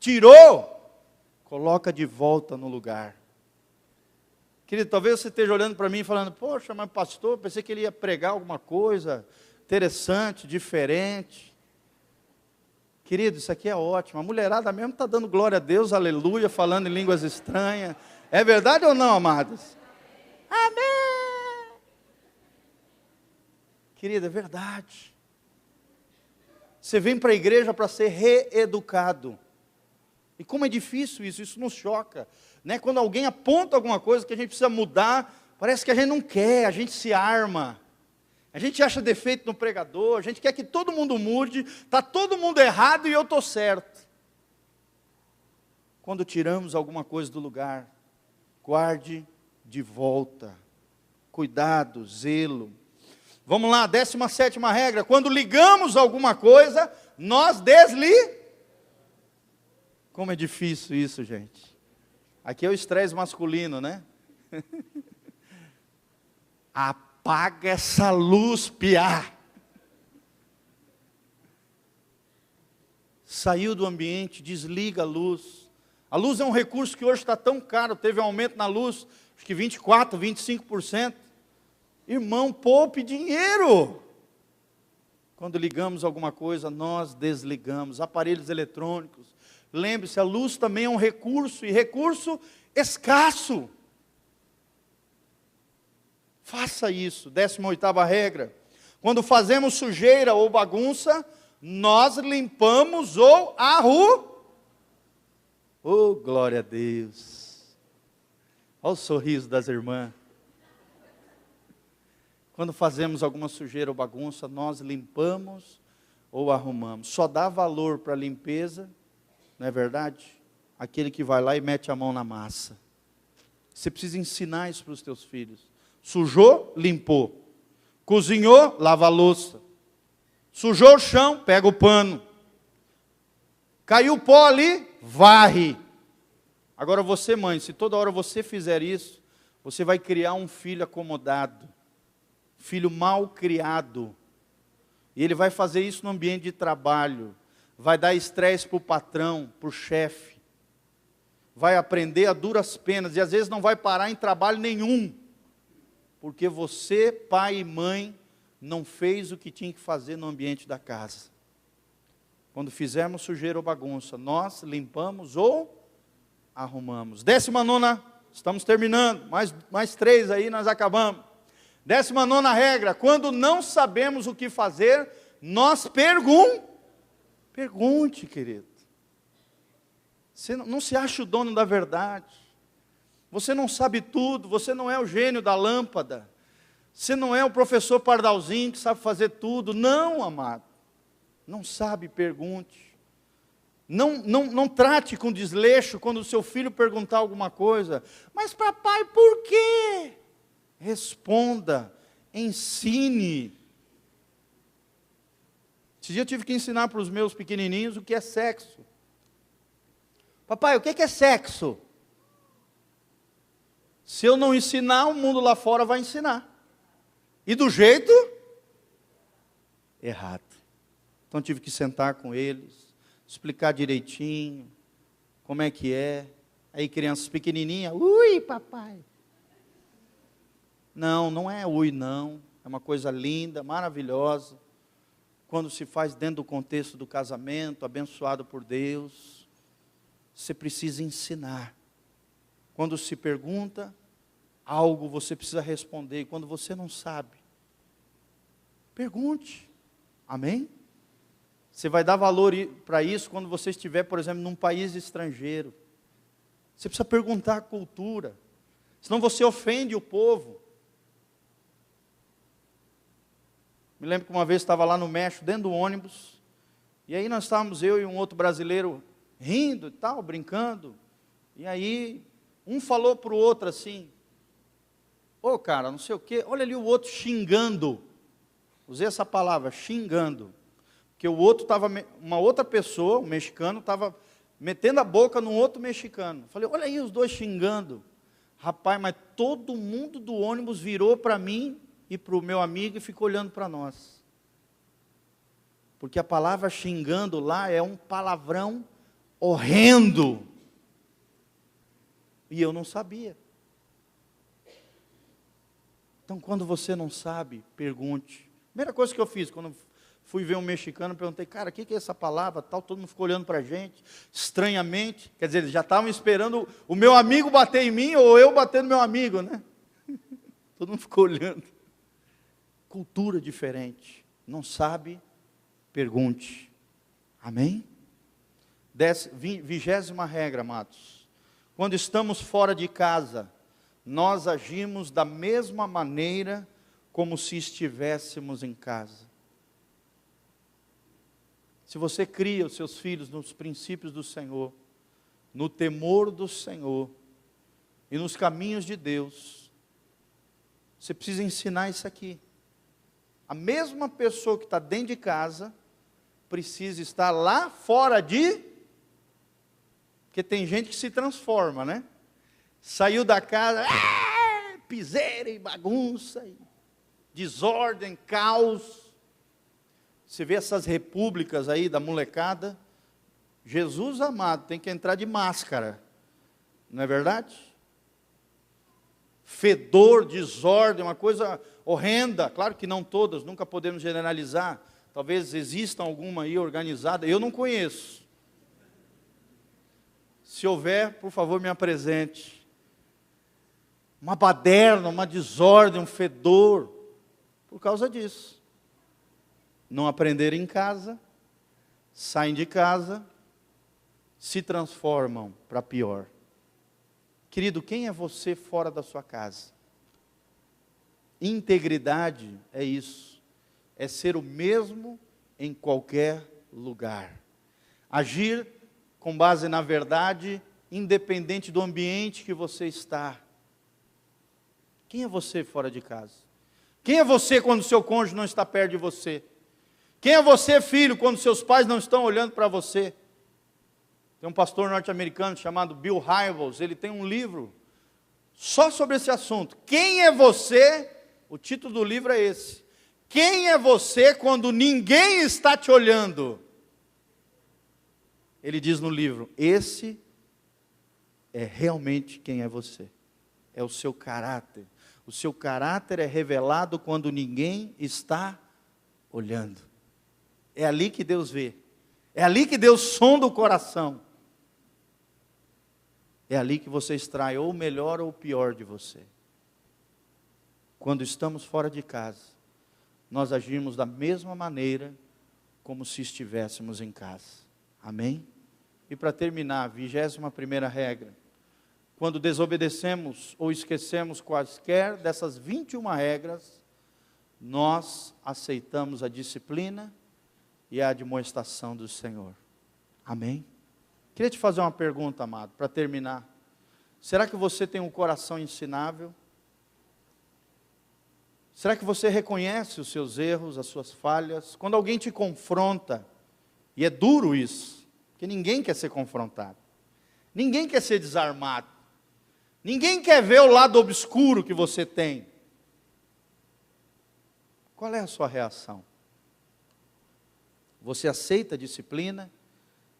tirou, coloca de volta no lugar. Querido, talvez você esteja olhando para mim e falando, poxa, mas pastor, pensei que ele ia pregar alguma coisa interessante, diferente. Querido, isso aqui é ótimo. A mulherada mesmo está dando glória a Deus, aleluia, falando em línguas estranhas. É verdade ou não, amados? Amém! Querido, é verdade. Você vem para a igreja para ser reeducado. E como é difícil isso nos choca. Né? Quando alguém aponta alguma coisa que a gente precisa mudar, parece que a gente não quer, a gente se arma. A gente acha defeito no pregador, a gente quer que todo mundo mude, está todo mundo errado e eu estou certo. Quando tiramos alguma coisa do lugar, guarde de volta. Cuidado, zelo. Vamos lá, 17ª regra, quando ligamos alguma coisa, nós Como é difícil isso, gente. Aqui é o estresse masculino, né? Apaga essa luz, piá. Saiu do ambiente, desliga a luz. A luz é um recurso que hoje está tão caro, teve um aumento na luz, acho que 24%, 25%. Irmão, poupe dinheiro. Quando ligamos alguma coisa, nós desligamos. Aparelhos eletrônicos. Lembre-se, a luz também é um recurso, e recurso escasso. Faça isso. 18ª regra. Quando fazemos sujeira ou bagunça, nós limpamos ou arrumamos. Oh, glória a Deus. Olha o sorriso das irmãs. Quando fazemos alguma sujeira ou bagunça, nós limpamos ou arrumamos. Só dá valor para a limpeza, não é verdade? Aquele que vai lá e mete a mão na massa. Você precisa ensinar isso para os teus filhos. Sujou, limpou. Cozinhou, lava a louça. Sujou o chão, pega o pano. Caiu o pó ali, varre. Agora você, mãe, se toda hora você fizer isso, você vai criar um filho acomodado, filho mal criado. E ele vai fazer isso no ambiente de trabalho, vai dar estresse para o patrão, para o chefe, vai aprender a duras penas, e às vezes não vai parar em trabalho nenhum, porque você, pai e mãe, não fez o que tinha que fazer no ambiente da casa. Quando fizermos sujeira ou bagunça, nós limpamos ou arrumamos. 19ª, estamos terminando, mais 3 aí nós acabamos. 19ª regra, quando não sabemos o que fazer, nós pergunte, querido. Você não se acha o dono da verdade. Você não sabe tudo, você não é o gênio da lâmpada. Você não é o professor pardalzinho que sabe fazer tudo. Não, amado. Não sabe, pergunte. Não trate com desleixo quando o seu filho perguntar alguma coisa. Mas papai, por quê? Responda, ensine. Esse dia eu tive que ensinar para os meus pequenininhos o que é sexo. Papai, o que é sexo? Se eu não ensinar, o mundo lá fora vai ensinar. E do jeito errado. Então tive que sentar com eles, explicar direitinho como é que é. Aí crianças pequenininhas, ui papai. Não é ui não, é uma coisa linda, maravilhosa. Quando se faz dentro do contexto do casamento, abençoado por Deus, você precisa ensinar. Quando se pergunta algo, você precisa responder. E quando você não sabe, pergunte. Amém? Você vai dar valor para isso quando você estiver, por exemplo, num país estrangeiro. Você precisa perguntar a cultura. Senão você ofende o povo. Me lembro que uma vez estava lá no México, dentro do ônibus. E aí nós estávamos, eu e um outro brasileiro, rindo e tal, brincando. E aí, um falou para o outro assim, ô cara, não sei o quê, olha ali o outro xingando. Usei essa palavra, xingando. Porque o outro estava, uma outra pessoa, um mexicano, estava metendo a boca num outro mexicano. Falei, olha aí os dois xingando. Rapaz, mas todo mundo do ônibus virou para mim e para o meu amigo e ficou olhando para nós. Porque a palavra xingando lá é um palavrão horrendo. E eu não sabia. Então, quando você não sabe, pergunte. Primeira coisa que eu fiz, quando fui ver um mexicano, perguntei, cara, o que é essa palavra? Tal, todo mundo ficou olhando para a gente, estranhamente. Quer dizer, eles já estavam esperando o meu amigo bater em mim, ou eu bater no meu amigo, né? Todo mundo ficou olhando. Cultura diferente. Não sabe, pergunte. Amém? 20ª regra, amados. Quando estamos fora de casa, nós agimos da mesma maneira como se estivéssemos em casa. Se você cria os seus filhos nos princípios do Senhor, no temor do Senhor e nos caminhos de Deus, você precisa ensinar isso aqui. A mesma pessoa que está dentro de casa precisa estar lá fora de... Porque tem gente que se transforma, né? Saiu da casa, piseira e bagunça, e desordem, caos. Você vê essas repúblicas aí da molecada. Jesus amado, tem que entrar de máscara. Não é verdade? Fedor, desordem, uma coisa horrenda. Claro que não todas, nunca podemos generalizar. Talvez existam alguma aí organizada. Eu não conheço. Se houver, por favor, me apresente. Uma baderna, uma desordem, um fedor. Por causa disso. Não aprenderam em casa, saem de casa, se transformam para pior. Querido, quem é você fora da sua casa? Integridade é isso, é ser o mesmo em qualquer lugar. Agir com base na verdade, independente do ambiente que você está. Quem é você fora de casa? Quem é você quando seu cônjuge não está perto de você? Quem é você, filho, quando seus pais não estão olhando para você? Tem um pastor norte-americano chamado Bill Hybels, ele tem um livro só sobre esse assunto. Quem é você? O título do livro é esse. Quem é você quando ninguém está te olhando? Ele diz no livro, esse é realmente quem é você. É o seu caráter. O seu caráter é revelado quando ninguém está olhando. É ali que Deus vê. É ali que Deus sonda o coração. É ali que você extrai ou o melhor ou o pior de você. Quando estamos fora de casa, nós agimos da mesma maneira como se estivéssemos em casa. Amém? E para terminar, a 21ª regra. Quando desobedecemos ou esquecemos quaisquer dessas 21 regras, nós aceitamos a disciplina e a admoestação do Senhor. Amém? Queria te fazer uma pergunta, amado, para terminar. Será que você tem um coração ensinável? Será que você reconhece os seus erros, as suas falhas? Quando alguém te confronta, e é duro isso, porque ninguém quer ser confrontado, ninguém quer ser desarmado, ninguém quer ver o lado obscuro que você tem. Qual é a sua reação? Você aceita a disciplina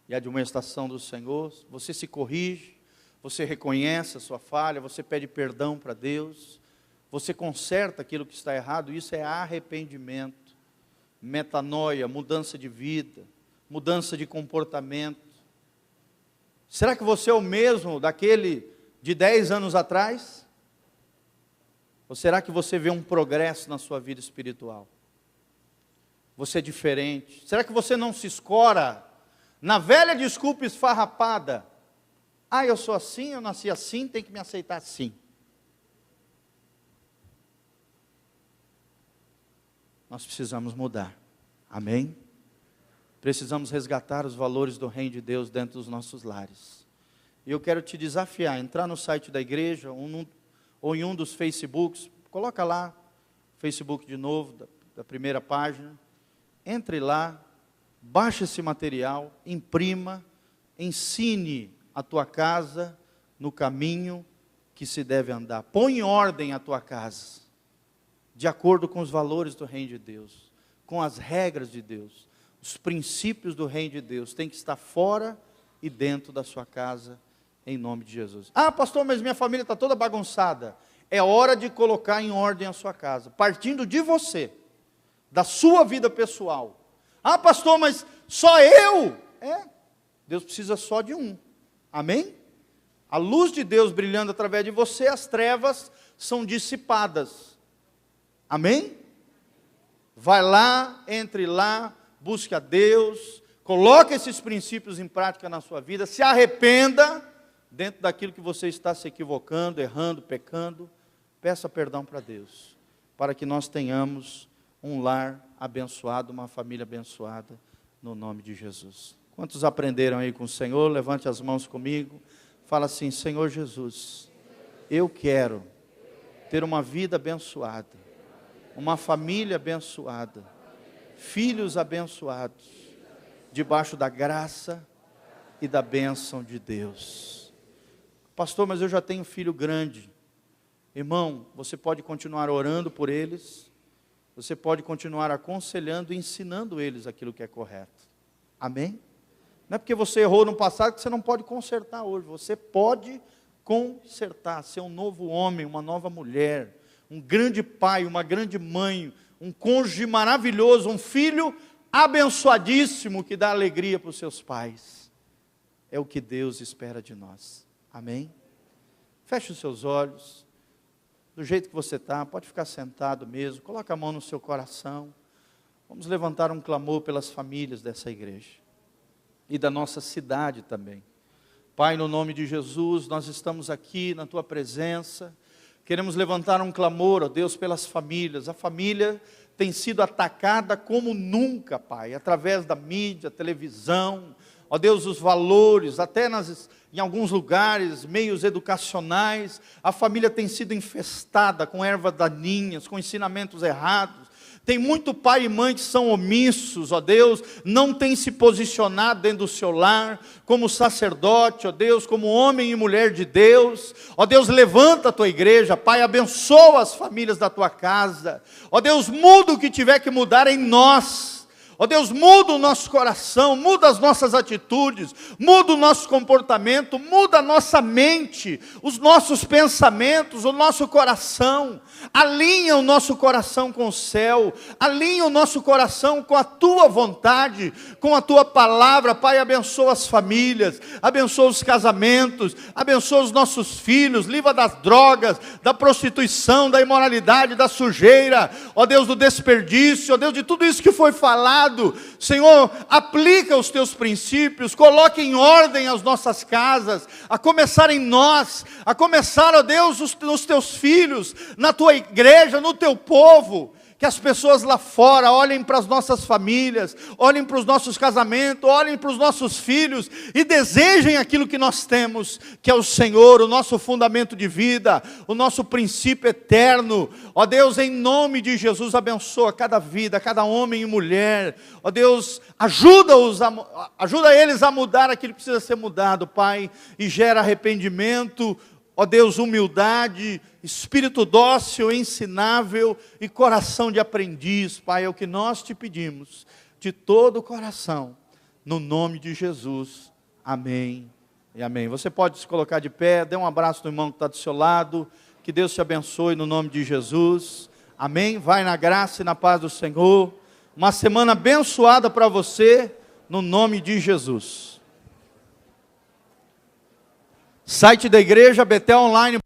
e a admoestação do Senhor? Você se corrige? Você reconhece a sua falha? Você pede perdão para Deus? Você conserta aquilo que está errado? Isso é arrependimento, metanoia, mudança de vida, mudança de comportamento. Será que você é o mesmo daquele de 10 anos atrás? Ou será que você vê um progresso na sua vida espiritual? Você é diferente? Será que você não se escora na velha desculpa esfarrapada? Ah, eu sou assim, eu nasci assim, tem que me aceitar assim. Nós precisamos mudar. Amém? Precisamos resgatar os valores do reino de Deus dentro dos nossos lares. E eu quero te desafiar, entrar no site da igreja, ou em um dos Facebooks, coloca lá, Facebook de novo, da primeira página, entre lá, baixe esse material, imprima, ensine a tua casa no caminho que se deve andar. Põe em ordem a tua casa, de acordo com os valores do reino de Deus, com as regras de Deus, os princípios do reino de Deus, tem que estar fora e dentro da sua casa, em nome de Jesus. Ah, pastor, mas minha família está toda bagunçada. É hora de colocar em ordem a sua casa, partindo de você, da sua vida pessoal. Ah, pastor, mas só eu? Deus precisa só de um. Amém? A luz de Deus brilhando através de você, as trevas são dissipadas. Amém? Vai lá, entre lá, busque a Deus, coloque esses princípios em prática na sua vida, se arrependa dentro daquilo que você está se equivocando, errando, pecando. Peça perdão para Deus, para que nós tenhamos um lar abençoado, uma família abençoada, no nome de Jesus. Quantos aprenderam aí com o Senhor? Levante as mãos comigo. Fala assim: Senhor Jesus, eu quero ter uma vida abençoada, uma família abençoada, filhos abençoados, debaixo da graça e da bênção de Deus. Pastor, mas eu já tenho filho grande. Irmão, você pode continuar orando por eles, você pode continuar aconselhando e ensinando eles aquilo que é correto. Amém? Não é porque você errou no passado que você não pode consertar hoje. Você pode consertar, ser um novo homem, uma nova mulher, um grande pai, uma grande mãe, um cônjuge maravilhoso, um filho abençoadíssimo que dá alegria para os seus pais. É o que Deus espera de nós. Amém? Feche os seus olhos. Do jeito que você está, pode ficar sentado mesmo. Coloca a mão no seu coração. Vamos levantar um clamor pelas famílias dessa igreja. E da nossa cidade também. Pai, no nome de Jesus, nós estamos aqui na Tua presença, queremos levantar um clamor, ó Deus, pelas famílias. A família tem sido atacada como nunca, Pai, através da mídia, televisão, ó Deus, os valores, até em alguns lugares, meios educacionais, a família tem sido infestada com ervas daninhas, com ensinamentos errados. Tem muito pai e mãe que são omissos, ó Deus, não tem se posicionado dentro do seu lar, como sacerdote, ó Deus, como homem e mulher de Deus. Ó Deus, levanta a tua igreja, Pai, abençoa as famílias da tua casa. Ó Deus, muda o que tiver que mudar em nós. Ó Deus, muda o nosso coração, muda as nossas atitudes, muda o nosso comportamento, muda a nossa mente, os nossos pensamentos, o nosso coração. Alinha o nosso coração com o céu, alinha o nosso coração com a Tua vontade, com a Tua palavra. Pai, abençoa as famílias, abençoa os casamentos, abençoa os nossos filhos, livra das drogas, da prostituição, da imoralidade, da sujeira, ó Deus, do desperdício, ó Deus, de tudo isso que foi falado. Senhor, aplica os Teus princípios, coloque em ordem as nossas casas, a começar em nós, a começar, ó Deus, nos Teus filhos, na Tua igreja, no Teu povo. Que as pessoas lá fora olhem para as nossas famílias, olhem para os nossos casamentos, olhem para os nossos filhos e desejem aquilo que nós temos, que é o Senhor, o nosso fundamento de vida, o nosso princípio eterno. Ó Deus, em nome de Jesus, abençoa cada vida, cada homem e mulher. Ó Deus, ajuda eles a mudar aquilo que precisa ser mudado, Pai, e gera arrependimento. Ó Deus, humildade, espírito dócil, ensinável e coração de aprendiz, Pai, é o que nós te pedimos, de todo o coração, no nome de Jesus, amém e amém. Você pode se colocar de pé, dê um abraço no irmão que está do seu lado, que Deus te abençoe no nome de Jesus, amém. Vai na graça e na paz do Senhor, uma semana abençoada para você, no nome de Jesus. Site da igreja, Betel Online.